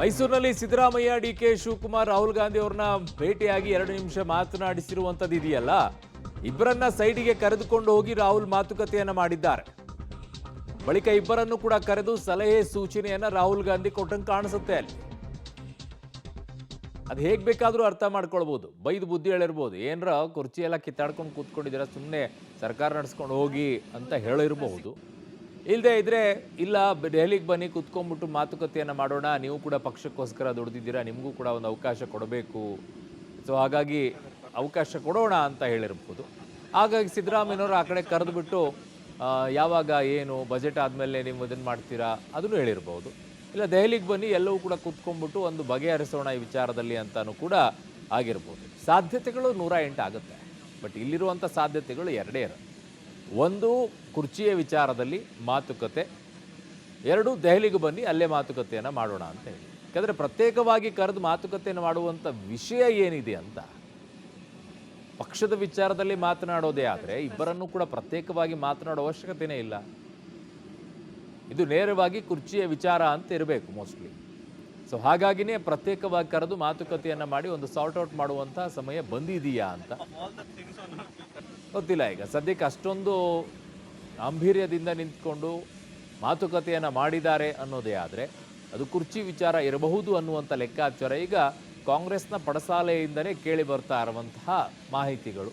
ಮೈಸೂರಿನಲ್ಲಿ ಸಿದ್ದರಾಮಯ್ಯ ಡಿಕೆ ಶಿವಕುಮಾರ್ ರಾಹುಲ್ ಗಾಂಧಿ ಅವರನ್ನ ಭೇಟಿಯಾಗಿ 2 ನಿಮಿಷ ಮಾತನಾಡಿಸಿರುವಂತದ್ದು ಇದೆಯಲ್ಲ, ಇಬ್ಬರನ್ನ ಸೈಡಿಗೆ ಕರೆದುಕೊಂಡು ಹೋಗಿ ರಾಹುಲ್ ಮಾತುಕತೆಯನ್ನ ಮಾಡಿದ್ದಾರೆ. ಬಳಿಕ ಇಬ್ಬರನ್ನು ಕೂಡ ಕರೆದು ಸಲಹೆ ಸೂಚನೆಯನ್ನ ರಾಹುಲ್ ಗಾಂಧಿ ಕೊಟ್ಟಂಗೆ ಕಾಣಿಸುತ್ತೆ. ಅಲ್ಲಿ ಅದು ಹೇಗೆ ಬೇಕಾದರೂ ಅರ್ಥ ಮಾಡ್ಕೊಳ್ಬಹುದು. ಬೈದು ಬುದ್ಧಿ ಹೇಳಿರ್ಬೋದು, ಏನರ ಕುರ್ಚಿ ಎಲ್ಲ ಕಿತ್ತಾಡ್ಕೊಂಡು ಕೂತ್ಕೊಂಡಿದ್ದೀರಾ, ಸುಮ್ಮನೆ ಸರ್ಕಾರ ನಡೆಸ್ಕೊಂಡು ಹೋಗಿ ಅಂತ ಹೇಳಿರಬಹುದು. ಇಲ್ಲದೆ ಇದ್ರೆ ಇಲ್ಲ, ದೆಹಲಿಗೆ ಬನ್ನಿ, ಕುತ್ಕೊಂಡ್ಬಿಟ್ಟು ಮಾತುಕತೆಯನ್ನು ಮಾಡೋಣ, ನೀವು ಕೂಡ ಪಕ್ಷಕ್ಕೋಸ್ಕರ ದುಡಿದಿದ್ದೀರಾ, ನಿಮಗೂ ಕೂಡ ಒಂದು ಅವಕಾಶ ಕೊಡಬೇಕು, ಸೊ ಹಾಗಾಗಿ ಅವಕಾಶ ಕೊಡೋಣ ಅಂತ ಹೇಳಿರ್ಬೋದು. ಹಾಗಾಗಿ ಸಿದ್ದರಾಮಯ್ಯನವರು ಆ ಕಡೆ ಕರೆದುಬಿಟ್ಟು ಯಾವಾಗ ಏನು ಬಜೆಟ್ ಆದಮೇಲೆ ನೀವು ಇದನ್ನು ಮಾಡ್ತೀರಾ ಅದನ್ನು ಹೇಳಿರ್ಬೋದು. ಇಲ್ಲ ದೆಹಲಿಗೆ ಬನ್ನಿ, ಎಲ್ಲವೂ ಕೂಡ ಕುತ್ಕೊಂಡ್ಬಿಟ್ಟು ಒಂದು ಬಗೆಹರಿಸೋಣ ಈ ವಿಚಾರದಲ್ಲಿ ಅಂತಾನೂ ಕೂಡ ಆಗಿರ್ಬೋದು. ಸಾಧ್ಯತೆಗಳು 108 ಆಗುತ್ತೆ. ಬಟ್ ಇಲ್ಲಿರುವಂಥ ಸಾಧ್ಯತೆಗಳು ಎರಡೇ ಇರುತ್ತೆ. ಒಂದು, ಕುರ್ಚಿಯ ವಿಚಾರದಲ್ಲಿ ಮಾತುಕತೆ. 2, ದೆಹಲಿಗೆ ಬನ್ನಿ, ಅಲ್ಲೇ ಮಾತುಕತೆಯನ್ನು ಮಾಡೋಣ ಅಂತ ಹೇಳಿ. ಯಾಕಂದರೆ ಪ್ರತ್ಯೇಕವಾಗಿ ಕರೆದು ಮಾತುಕತೆಯನ್ನು ಮಾಡುವಂಥ ವಿಷಯ ಏನಿದೆ ಅಂತ, ಪಕ್ಷದ ವಿಚಾರದಲ್ಲಿ ಮಾತನಾಡೋದೇ ಆದರೆ ಇಬ್ಬರನ್ನೂ ಕೂಡ ಪ್ರತ್ಯೇಕವಾಗಿ ಮಾತನಾಡೋ ಅವಶ್ಯಕತೆಯೇ ಇಲ್ಲ. ಇದು ನೇರವಾಗಿ ಕುರ್ಚಿಯ ವಿಚಾರ ಅಂತ ಇರಬೇಕು ಮೋಸ್ಟ್ಲಿ. ಸೊ ಹಾಗಾಗಿನೇ ಪ್ರತ್ಯೇಕವಾಗಿ ಕರೆದು ಮಾತುಕತೆಯನ್ನು ಮಾಡಿ ಒಂದು ಸಾರ್ಟ್ ಔಟ್ ಮಾಡುವಂಥ ಸಮಯ ಬಂದಿದೆಯಾ ಅಂತ ಗೊತ್ತಿಲ್ಲ. ಈಗ ಸದ್ಯಕ್ಕೆ ಅಷ್ಟೊಂದು ಗಾಂಭೀರ್ಯದಿಂದ ನಿಂತ್ಕೊಂಡು ಮಾತುಕತೆಯನ್ನು ಮಾಡಿದ್ದಾರೆ ಅನ್ನೋದೇ ಆದರೆ ಅದು ಕುರ್ಚಿ ವಿಚಾರ ಇರಬಹುದು ಅನ್ನುವಂಥ ಲೆಕ್ಕಾಚಾರ ಈಗ ಕಾಂಗ್ರೆಸ್ನ ಪಡಸಾಲೆಯಿಂದಲೇ ಕೇಳಿ ಬರ್ತಾ ಇರುವಂತಹ ಮಾಹಿತಿಗಳು.